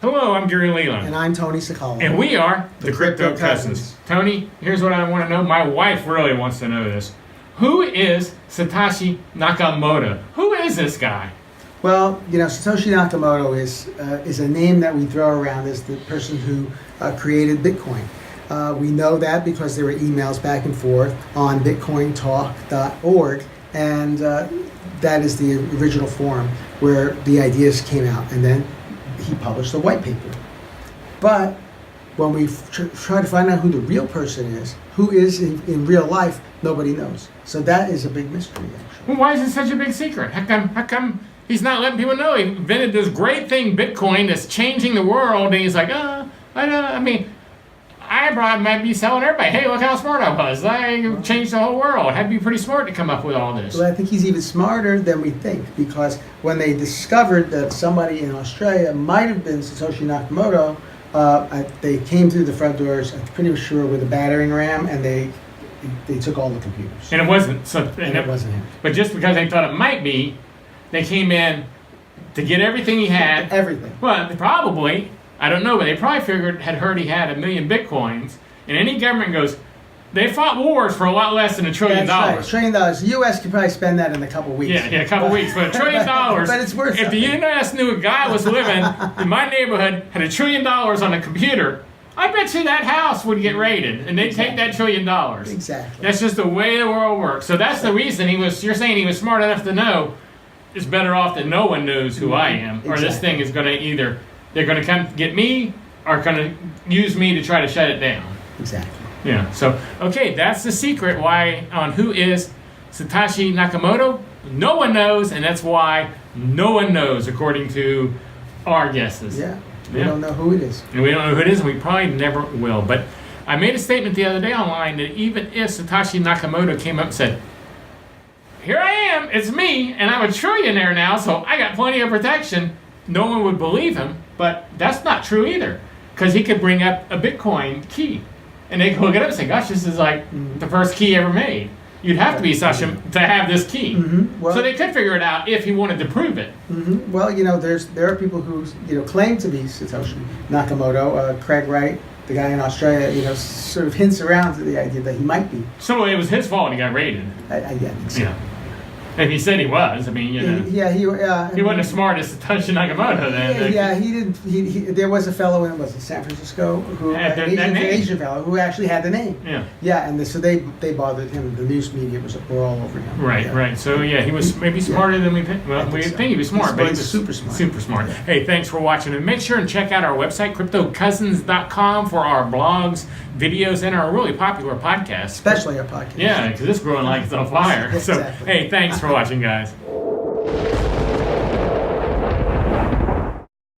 Hello, I'm Gary Leland. And I'm Tony Cecala. And we are the Crypto Cousins. Tony, here's what I want to know. My wife really wants to know this. Who is Satoshi Nakamoto? Who is this guy? Well, Satoshi Nakamoto is a name that we throw around as the person who created Bitcoin. We know that because there were emails back and forth on bitcointalk.org, and that is the original forum where the ideas came out, and then he published a white paper. But when we try to find out who the real person is, who is in real life, nobody knows. So that is a big mystery, actually. Well, why is it such a big secret? How come he's not letting people know? He invented this great thing, Bitcoin, that's changing the world, and he's like, I might be telling everybody, hey, look how smart I was. I changed the whole world. Had to be pretty smart to come up with all this. Well, I think he's even smarter than we think, because when they discovered that somebody in Australia might have been Satoshi Nakamoto, they came through the front doors, I'm pretty sure, with a battering ram, and they took all the computers. And it wasn't. It wasn't him. But just because they thought it might be, they came in to get everything he had. Everything. Well, probably. I don't know, but they probably had heard he had 1 million Bitcoins, and any government goes, they fought wars for a lot less than $1 trillion. That's right, $1 trillion. The U.S. could probably spend that in a couple of weeks. Yeah, a couple of weeks, but $1 trillion. But it's worth If the U.S. knew a guy was living in my neighborhood, had $1 trillion on a computer, I bet you that house would get raided, and they'd take that $1 trillion. Exactly. That's just the way the world works. So that's the reason you're saying he was smart enough to know it's better off that no one knows who I am, or this thing is going to they're going to come get me, are going to use me to try to shut it down. Exactly. Yeah. So, okay, that's the secret on who is Satoshi Nakamoto. No one knows, and that's why no one knows, according to our guesses. Yeah. We don't know who it is. And we don't know who it is, and we probably never will. But I made a statement the other day online that even if Satoshi Nakamoto came up and said, here I am, it's me, and I'm a trillionaire now, so I got plenty of protection, no one would believe him. But that's not true either. Because he could bring up a Bitcoin key, and they could look it up and say, gosh, this is like the first key ever made. You'd have to be Satoshi to have this key. Mm-hmm. Well, so they could figure it out if he wanted to prove it. Mm-hmm. Well, there are people who claim to be Satoshi Nakamoto. Craig Wright, the guy in Australia, sort of hints around to the idea that he might be. So it was his fault he got raided. I think so. Yeah. If he said he was, he wasn't as smart as Satoshi Nakamoto then. Yeah, he didn't. There was a fellow in San Francisco who had an Asian fellow who actually had the name. Yeah. Yeah, and so they bothered him. The news media were all over him. Right, right. So he was maybe smarter than we think. Well, we think he was smart, but he was super smart. Super smart. Yeah. Hey, thanks for watching, and make sure and check out our website cryptocousins.com for our blogs, videos, and our really popular podcast. Especially our podcast. Yeah, because it's growing like it's on fire. Exactly. So hey, thanks for watching, guys.